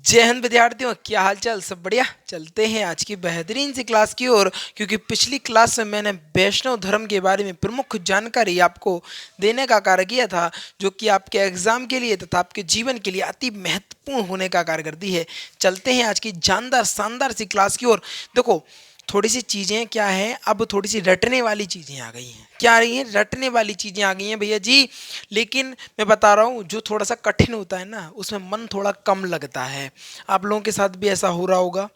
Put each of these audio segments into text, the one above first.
जय हिंद विद्यार्थियों, क्या हाल चाल? सब बढ़िया। चलते हैं आज की बेहतरीन सी क्लास की ओर। क्योंकि पिछली क्लास में मैंने वैष्णव धर्म के बारे में प्रमुख जानकारी आपको देने का कार्य किया था, जो कि आपके एग्जाम के लिए तथा आपके जीवन के लिए अति महत्वपूर्ण होने का कार्य करती है। चलते हैं आज की जानदार शानदार सी क्लास की ओर। देखो, थोड़ी सी चीज़ें क्या हैं, अब थोड़ी सी रटने वाली चीज़ें आ गई हैं। क्या आ रही हैं? रटने वाली चीज़ें आ गई हैं भैया जी। लेकिन मैं बता रहा हूँ, जो थोड़ा सा कठिन होता है ना, उसमें मन थोड़ा कम लगता है। आप लोगों के साथ भी ऐसा हो रहा होगा।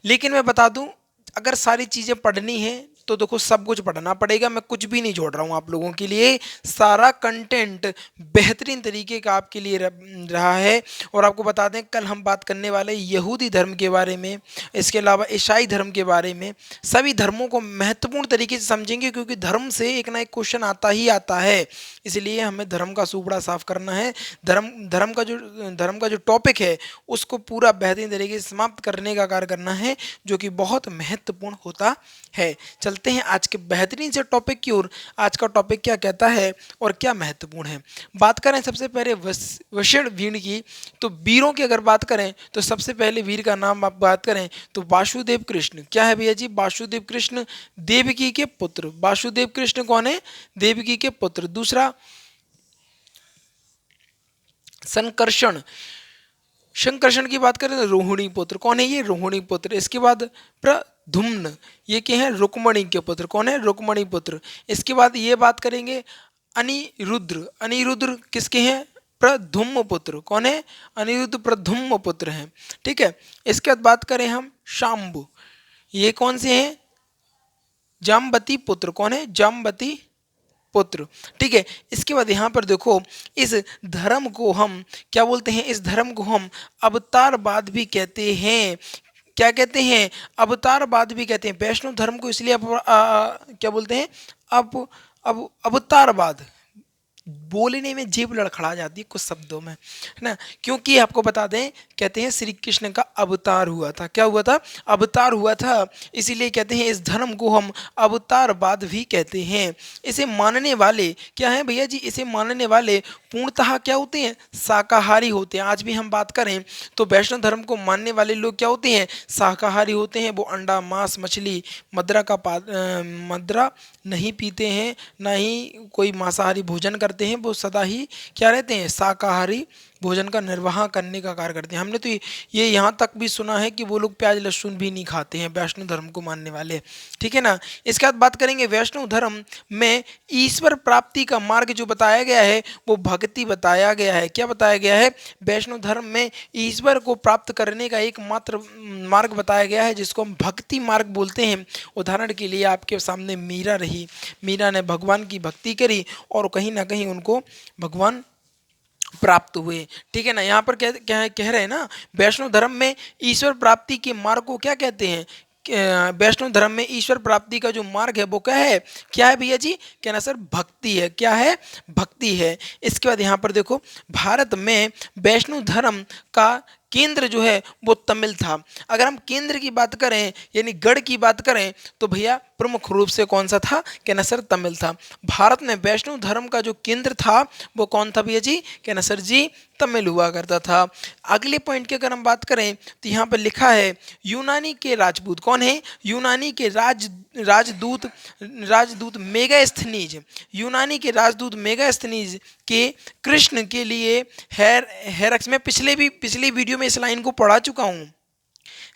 लेकिन मैं बता दूं, अगर सारी चीज़ें पढ़नी है तो देखो, सब कुछ पढ़ना पड़ेगा। मैं कुछ भी नहीं छोड़ रहा हूँ आप लोगों के लिए। सारा कंटेंट बेहतरीन तरीके का आपके लिए रहा है। और आपको बता दें, कल हम बात करने वाले यहूदी धर्म के बारे में, इसके अलावा ईसाई धर्म के बारे में। सभी धर्मों को महत्वपूर्ण तरीके से समझेंगे, क्योंकि धर्म से एक ना एक क्वेश्चन आता ही आता है। इसलिए हमें धर्म का सुपड़ा साफ करना है। धर्म धर्म का जो टॉपिक है, उसको पूरा बेहतरीन तरीके से समाप्त करने का कार्य करना है, जो कि बहुत महत्वपूर्ण होता है। चलते हैं आज के बेहतरीन से टॉपिक की ओर। आज का टॉपिक क्या कहता है और क्या महत्वपूर्ण है। बात करें सबसे पहले वशिष्ठ वीर की, तो वीरों की अगर बात करें तो सबसे पहले वीर का नाम आप बात करें तो वासुदेव कृष्ण। क्या है भैया जी? वासुदेव कृष्ण, देवकी के पुत्र। वासुदेव कृष्ण कौन है? देवकी के पुत्र। दूसरा संकर्षण। शंकरषण की बात करें तो रोहिणी पुत्र। कौन है ये? रोहिणी पुत्र। इसके बाद प्रधुम्न, ये क्या है? रुक्मणी के पुत्र। कौन है? रुक्मणी पुत्र। इसके बाद ये बात करेंगे अनिरुद्र। अनिरुद्र किसके हैं? प्रधुम्न पुत्र। कौन है? अनिरुद्ध प्रधुम्न पुत्र हैं। ठीक है। इसके बाद बात करें हम शाम्बु, ये कौन से हैं? जाम्बती पुत्र। कौन है? जाम्बती पुत्र। ठीक है। इसके बाद यहाँ पर देखो, इस धर्म को हम क्या बोलते हैं? इस धर्म को हम अवतारवाद भी कहते हैं। क्या कहते हैं? अवतारवाद भी कहते हैं। वैष्णव धर्म को इसलिए क्या बोलते हैं? अब अवतारवाद। बोलने में जीभ लड़खड़ा जाती है कुछ शब्दों में, है ना। क्योंकि आपको बता दें, कहते हैं श्री कृष्ण का अवतार हुआ था। क्या हुआ था? अवतार हुआ था। इसीलिए कहते हैं इस धर्म को हम अवतारवाद भी कहते हैं। इसे मानने वाले क्या हैं भैया जी? इसे मानने वाले पूर्णतः क्या होते हैं? शाकाहारी होते हैं। आज भी हम बात करें तो वैष्णव धर्म को मानने वाले लोग क्या होते हैं? शाकाहारी होते हैं। वो अंडा, मांस, मछली, मदरा नहीं पीते हैं, ना ही कोई मांसाहारी भोजन करते हैं। वो सदा ही क्या रहते हैं? शाकाहारी भोजन का निर्वाह करने का कार्य करते हैं। हमने तो ये यहाँ तक भी सुना है कि वो लोग प्याज लहसुन भी नहीं खाते हैं, वैष्णव धर्म को मानने वाले। ठीक है ना। इसके बाद बात करेंगे वैष्णव धर्म में ईश्वर प्राप्ति का मार्ग जो बताया गया है, वो भक्ति बताया गया है। क्या बताया गया है? वैष्णव धर्म में ईश्वर को प्राप्त करने का एकमात्र मार्ग बताया गया है, जिसको हम भक्ति मार्ग बोलते हैं। उदाहरण के लिए आपके सामने मीरा रही। मीरा ने भगवान की भक्ति करी और कहीं ना कहीं उनको भगवान प्राप्त हुए। ठीक है ना। यहाँ पर कह रहे हैं ना, वैष्णव धर्म में ईश्वर प्राप्ति के मार्ग को क्या कहते हैं? वैष्णव धर्म में ईश्वर प्राप्ति का जो मार्ग है वो क्या है? क्या है भैया जी? कहना सर, भक्ति है। क्या है? भक्ति है। इसके बाद यहाँ पर देखो, भारत में वैष्णव धर्म का केंद्र जो है वो तमिल था। अगर हम केंद्र की बात करें, यानी गढ़ की बात करें, तो भैया प्रमुख रूप से कौन सा था? कहना सर, तमिल था। भारत में वैष्णव धर्म का जो केंद्र था वो कौन था भैया जी? कहना सर जी, तमिल हुआ करता था। अगले पॉइंट की अगर हम बात करें तो यहाँ पर लिखा है यूनानी के राजपूत। कौन है? यूनानी के राजदूत राजदूत मेगास्थनीज। यूनानी के राजदूत मेगास्थनीज के कृष्ण के लिए हेरक्स, मैं पिछले वीडियो में इस लाइन को पढ़ा चुका हूँ।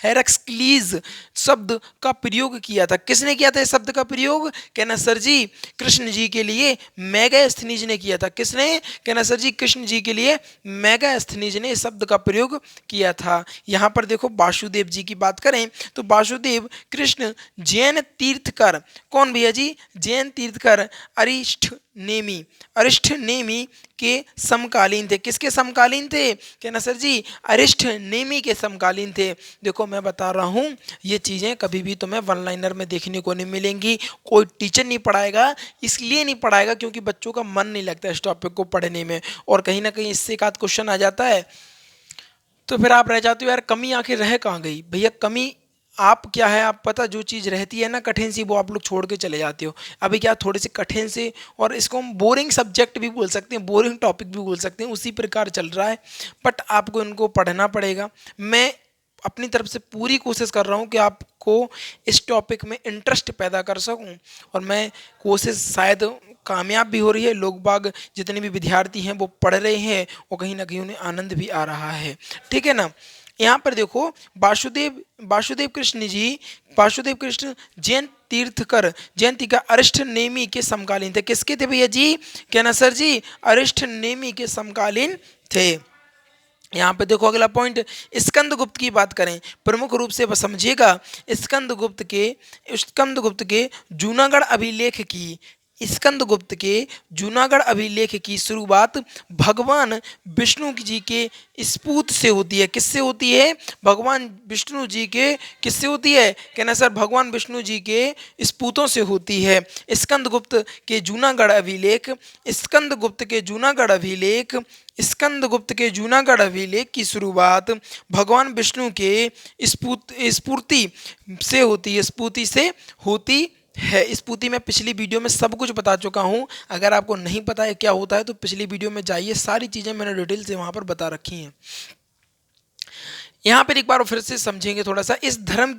हेरक्सक्लीज शब्द का प्रयोग किया था। किसने किया था इस शब्द का प्रयोग? कहना सर जी, कृष्ण जी के लिए मेगास्थनीज ने किया था। किसने? कहना सर जी, कृष्ण जी के लिए मेगास्थनीज ने इस शब्द का प्रयोग किया था। यहाँ पर देखो, वासुदेव जी की बात करें तो वासुदेव कृष्ण जैन तीर्थकर। कौन भैया जी? जैन तीर्थकर अरिष्ठ नेमी के समकालीन थे। किसके समकालीन थे? कहना सर जी, अरिष्ठ नेमी के समकालीन थे। देखो, मैं बता रहा हूँ, ये चीज़ें कभी भी तुम्हें वन लाइनर में देखने को नहीं मिलेंगी। कोई टीचर नहीं पढ़ाएगा, इसलिए नहीं पढ़ाएगा क्योंकि बच्चों का मन नहीं लगता इस टॉपिक को पढ़ने में, और कहीं ना कहीं इससे एक आध क्वेश्चन आ जाता है तो फिर आप रह जाते हो, यार कमी आखिर रह कहाँ गई? भैया, कमी आप क्या है, आप पता जो चीज़ रहती है ना कठिन सी, वो आप लोग छोड़ के चले जाते हो। अभी क्या थोड़े से कठिन से, और इसको हम बोरिंग सब्जेक्ट भी बोल सकते हैं, बोरिंग टॉपिक भी बोल सकते हैं, उसी प्रकार चल रहा है। बट आपको इनको पढ़ना पड़ेगा। मैं अपनी तरफ से पूरी कोशिश कर रहा हूँ कि आपको इस टॉपिक में इंटरेस्ट पैदा कर सकूँ, और मैं कोशिश शायद कामयाब भी हो रही है। लोग बाग जितने भी विद्यार्थी हैं वो पढ़ रहे हैं, और कहीं ना कहीं उन्हें आनंद भी आ रहा है। ठीक है ना। यहाँ पर देखो, वासुदेव वासुदेव कृष्ण जी, वासुदेव कृष्ण जैन तीर्थकर, जयंती का अरिष्ट नेमी के समकालीन थे। किसके थे भैया जी? क्या ना सर जी? अरिष्ट नेमी के समकालीन थे। यहाँ पे देखो अगला पॉइंट, स्कंदगुप्त की बात करें प्रमुख रूप से बस समझिएगा। स्कंदगुप्त के जूनागढ़ अभिलेख की, स्कंदगुप्त के जूनागढ़ अभिलेख की शुरुआत भगवान विष्णु जी के स्पूत से होती है। किससे होती है? भगवान विष्णु जी के किससे होती है? कहना सर भगवान विष्णु जी के स्पूतों से होती है। स्कंदगुप्त के जूनागढ़ अभिलेख, स्कंदगुप्त के जूनागढ़ अभिलेख, स्कंदगुप्त के जूनागढ़ अभिलेख की शुरुआत भगवान विष्णु के स्फूर्ति से होती है, स्फूर्ति से होती है। स्फूर्ति में पिछली वीडियो में सब कुछ बता चुका हूँ। अगर आपको नहीं पता है क्या होता है तो पिछली वीडियो में जाइए, सारी चीज़ें मैंने डिटेल से वहाँ पर बता रखी हैं। यहाँ पर एक बार फिर से समझेंगे थोड़ा सा। इस धर्म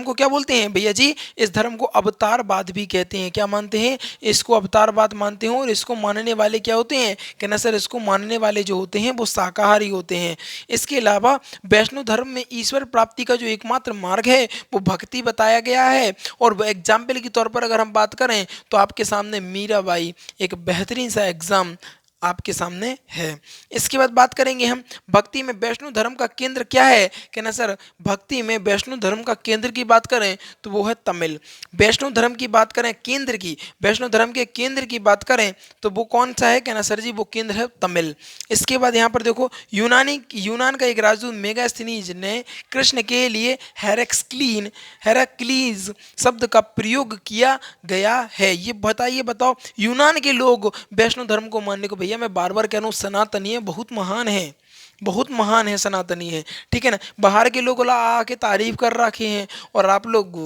को क्या बोलते हैं भैया जी? इस धर्म को अवतारवाद भी कहते हैं। क्या मानते हैं? इसको अवतारवाद मानते हैं। और इसको मानने वाले क्या होते हैं? कहना सर इसको मानने वाले जो होते हैं वो शाकाहारी होते हैं। इसके अलावा वैष्णव धर्म में ईश्वर प्राप्ति का जो एकमात्र मार्ग है वो भक्ति बताया गया है। और एग्जाम्पल के तौर पर अगर हम बात करें तो आपके सामने मीराबाई एक बेहतरीन सा एग्जाम आपके सामने है। इसके बाद बात करेंगे हम भक्ति में वैष्णव धर्म का केंद्र क्या है। कहना सर भक्ति में वैष्णव धर्म का केंद्र की बात करें तो वो है तमिल। वैष्णव धर्म की बात करें केंद्र की, वैष्णव धर्म के केंद्र की बात करें तो वो कौन सा है? कहना सर जी वो केंद्र है तमिल। इसके बाद यहाँ पर देखो, यूनान का एक राजदूत मेगास्थनीज ने कृष्ण के लिए हेराक्लीज शब्द का प्रयोग किया गया है। ये बताओ यूनान के लोग वैष्णव धर्म को मानने को, भैया मैं बार बार कह रहा हूँ सनातनी है, बहुत महान है, बहुत महान है, सनातनी है। ठीक है ना। बाहर के लोग आके तारीफ कर रखे हैं और आप लोग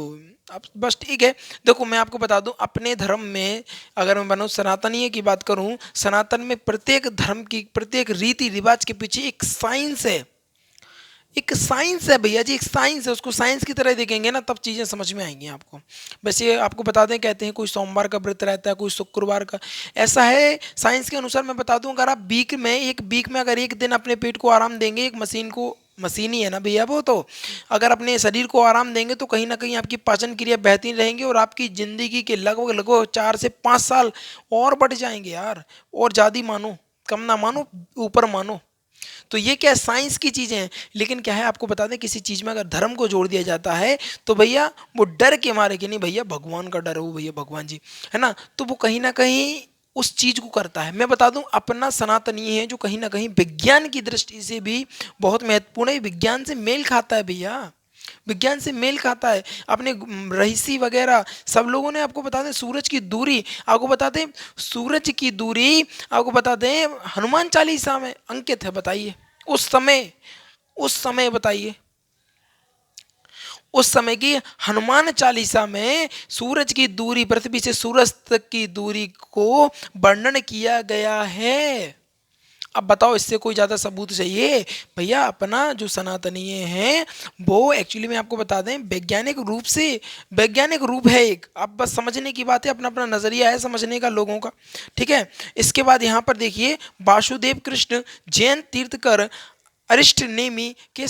अब बस ठीक है। देखो मैं आपको बता दूं, अपने धर्म में अगर मैं बनूं सनातनीय की बात करूं, सनातन में प्रत्येक धर्म की प्रत्येक रीति रिवाज के पीछे एक साइंस है, एक साइंस है भैया जी, एक साइंस है। उसको साइंस की तरह देखेंगे ना तब चीज़ें समझ में आएंगी आपको। वैसे आपको बता दें, कहते हैं कोई सोमवार का व्रत रहता है, कोई शुक्रवार का, ऐसा है साइंस के अनुसार। मैं बता दूं, अगर आप वीक में अगर एक दिन अपने पेट को आराम देंगे, एक मशीन ही है ना भैया वो, तो अगर अपने शरीर को आराम देंगे तो कहीं ना कहीं आपकी पाचन क्रिया बेहतरीन रहेंगी और आपकी ज़िंदगी के लगभग लगभग 4 से 5 साल और बढ़ जाएंगे यार। और ज़्यादा मानो, कम ना मानो, ऊपर मानो। तो ये क्या साइंस की चीज़ें हैं। लेकिन क्या है, आपको बता दें किसी चीज़ में अगर धर्म को जोड़ दिया जाता है तो भैया वो डर के मारे कि नहीं भैया भगवान का डर हो, भैया भगवान जी है ना, तो वो कहीं ना कहीं उस चीज़ को करता है। मैं बता दूं अपना सनातनी है जो कहीं ना कहीं विज्ञान की दृष्टि से भी बहुत महत्वपूर्ण है, विज्ञान से मेल खाता है भैया, विज्ञान से मेल खाता है। अपने रहीसी वगैरह सब लोगों ने, आपको बता दें सूरज की दूरी, आपको बता दें सूरज की दूरी, आपको बता दें हनुमान चालीसा में अंकित है। बताइए उस समय बताइए, उस समय की हनुमान चालीसा में सूरज की दूरी, पृथ्वी से सूरज तक की दूरी को वर्णन किया गया है। अब बताओ इससे कोई ज़्यादा सबूत चाहिए? भैया अपना जो सनातनीय है वो एक्चुअली में आपको बता दें वैज्ञानिक रूप है एक। अब बस समझने की बात है, अपना अपना नज़रिया है समझने का लोगों का। ठीक है। इसके बाद यहाँ पर देखिए, वासुदेव कृष्ण जैन तीर्थकर अरिष्ट नेमी के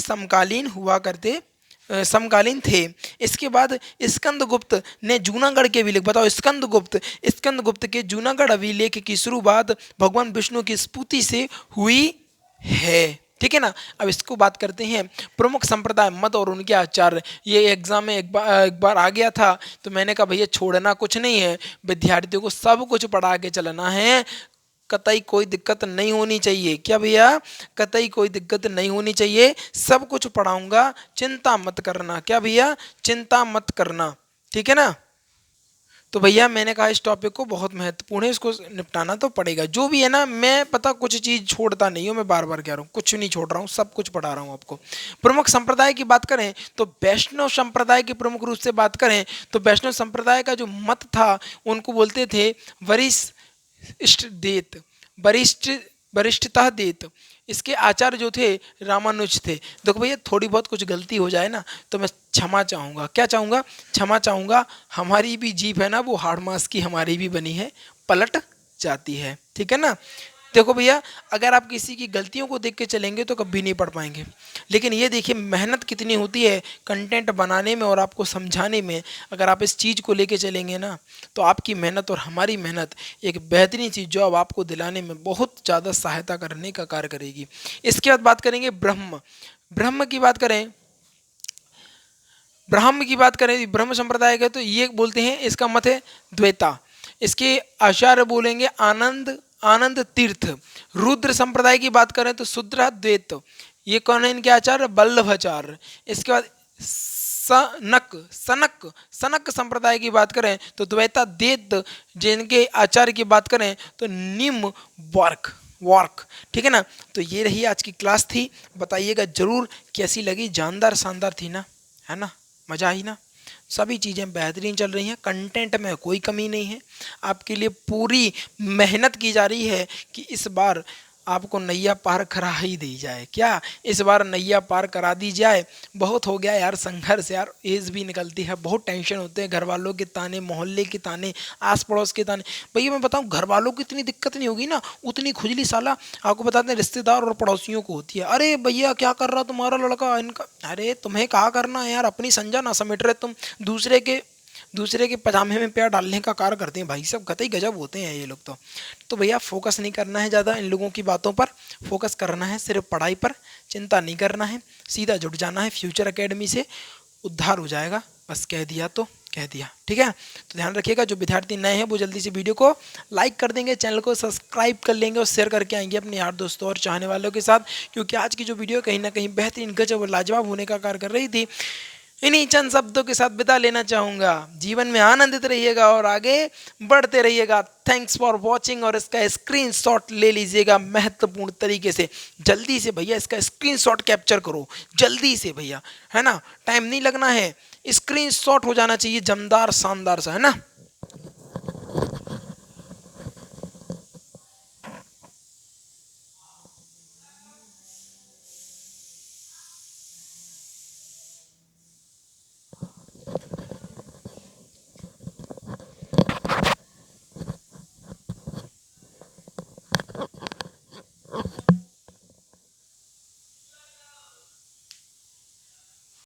समकालीन थे। इसके बाद स्कंदगुप्त ने जूनागढ़ के अभिलेख, बताओ स्कंदगुप्त के जूनागढ़ अभिलेख की शुरुआत भगवान विष्णु की स्तुति से हुई है। ठीक है ना। अब इसको बात करते हैं प्रमुख संप्रदाय मत और उनके आचार्य। ये एग्जाम में एक बार आ गया था तो मैंने कहा भैया छोड़ना कुछ नहीं है, विद्यार्थियों को सब कुछ पढ़ा के चलना है, कतई कोई दिक्कत नहीं होनी चाहिए। क्या भैया? कतई कोई दिक्कत नहीं होनी चाहिए, सब कुछ पढ़ाऊंगा, चिंता मत करना। क्या भैया? चिंता मत करना। ठीक है ना। तो भैया मैंने कहा इस टॉपिक को बहुत महत्वपूर्ण है, इसको निपटाना तो पड़ेगा। जो भी है ना, मैं पता कुछ चीज़ छोड़ता नहीं हूँ, मैं बार बार कह रहा हूँ, कुछ नहीं छोड़ रहा हूँ, सब कुछ पढ़ा रहा हूँ आपको। प्रमुख संप्रदाय की बात करें तो वैष्णव संप्रदाय की प्रमुख रूप से बात करें तो वैष्णव संप्रदाय का जो मत था उनको बोलते थे वरिष्ठ देत, वरिष्ठ वरिष्ठता देत। इसके आचार्य जो थे रामानुज थे। देखो भैया थोड़ी बहुत कुछ गलती हो जाए ना तो मैं क्षमा चाहूँगा। क्या चाहूँगा? क्षमा चाहूँगा। हमारी भी जीभ है ना वो हाड़ मांस की हमारी भी बनी है, पलट जाती है, ठीक है ना। देखो भैया अगर आप किसी की गलतियों को देख के चलेंगे तो कभी नहीं पढ़ पाएंगे, लेकिन ये देखिए मेहनत कितनी होती है कंटेंट बनाने में और आपको समझाने में। अगर आप इस चीज़ को लेके चलेंगे ना तो आपकी मेहनत और हमारी मेहनत एक बेहतरीन चीज़ जो अब आपको दिलाने में बहुत ज़्यादा सहायता करने का कार्य करेगी। इसके बाद बात करेंगे ब्रह्म। ब्रह्म की बात करें, ब्रह्म की बात करें ब्रह्म संप्रदाय का तो ये बोलते हैं, इसका मत है द्वैता। इसके आचार्य बोलेंगे आनंद आनंद तीर्थ। रुद्र संप्रदाय की बात करें तो शूद्र द्वैत। ये कौन है इनके आचार्य? वल्लभाचार्य। इसके बाद सनक सनक सनक संप्रदाय की बात करें तो द्वैता द्वैत। जिनके आचार्य की बात करें तो निम वर्क वर्क, ठीक है ना। तो ये रही आज की क्लास थी, बताइएगा जरूर कैसी लगी। जानदार शानदार थी ना, है ना, मज़ा आई ना। सभी चीज़ें बेहतरीन चल रही हैं, कंटेंट में कोई कमी नहीं है। आपके लिए पूरी मेहनत की जा रही है कि इस बार आपको नैया पार करा ही दी जाए। क्या इस बार नैया पार करा दी जाए? बहुत हो गया यार संघर्ष, यार एज भी निकलती है, बहुत टेंशन होते हैं, घर वालों के ताने, मोहल्ले के ताने, आस पड़ोस के ताने। भैया मैं बताऊं घर वालों को इतनी दिक्कत नहीं होगी ना, उतनी खुजली साला आपको बताते हैं रिश्तेदार और पड़ोसियों को होती है। अरे भैया क्या कर रहा तुम्हारा लड़का इनका, अरे तुम्हें कहा करना है यार, अपनी संजा ना समेट रहे तुम, दूसरे के पजामे में पैर डालने का कार्य करते हैं भाई साहब, कतई गजब होते हैं ये लोग। तो भैया फोकस नहीं करना है ज़्यादा इन लोगों की बातों पर, फोकस करना है सिर्फ पढ़ाई पर, चिंता नहीं करना है, सीधा जुट जाना है फ्यूचर एकेडमी से, उद्धार हो जाएगा। बस कह दिया तो कह दिया, ठीक है। तो ध्यान रखिएगा, जो विद्यार्थी नए हैं वो जल्दी से वीडियो को लाइक कर देंगे, चैनल को सब्सक्राइब कर लेंगे और शेयर करके आएंगे अपने यार दोस्तों और चाहने वालों के साथ, क्योंकि आज की जो वीडियो कहीं ना कहीं बेहतरीन गजब और लाजवाब होने का कार्य कर रही थी। इन्हीं चंद शब्दों के साथ विदा लेना चाहूँगा। जीवन में आनंदित रहिएगा और आगे बढ़ते रहिएगा। Thanks for watching. और इसका स्क्रीनशॉट ले लीजिएगा महत्वपूर्ण तरीके से, जल्दी से भैया इसका स्क्रीनशॉट कैप्चर करो जल्दी से भैया, है ना, टाइम नहीं लगना है, स्क्रीनशॉट हो जाना चाहिए जमदार शानदार सा, है ना।